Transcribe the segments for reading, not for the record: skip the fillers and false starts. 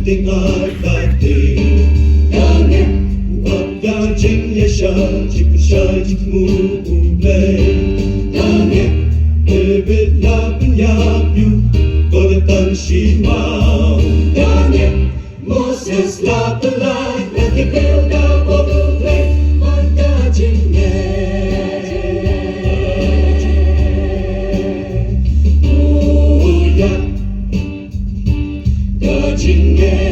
Tình ai ta tình đang nghe ngọt ngào chính nhẹ sờ chỉ có sợi chỉ mù lên đang nghe để biết là bên nhà yêu có thể tăng chỉ màu đang nghe Moses là tương lai là cái kêu đau bỏ bước lên con ta chính nghe ta chính nghe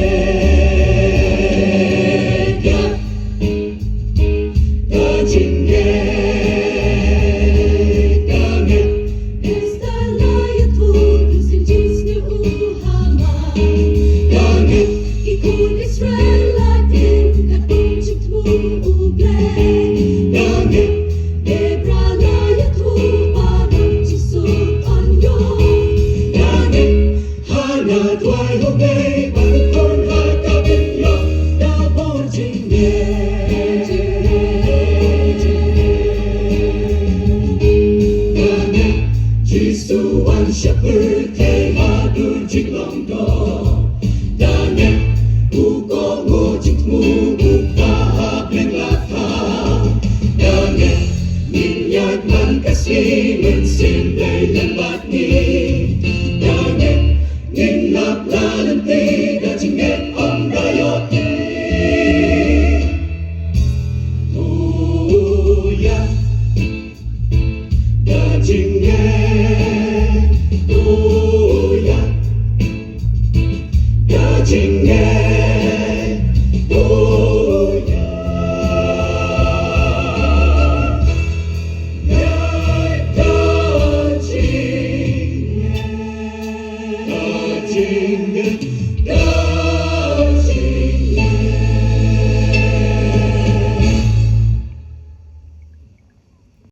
hôm nay bằng con haka bên nhau đã bốn chính nghe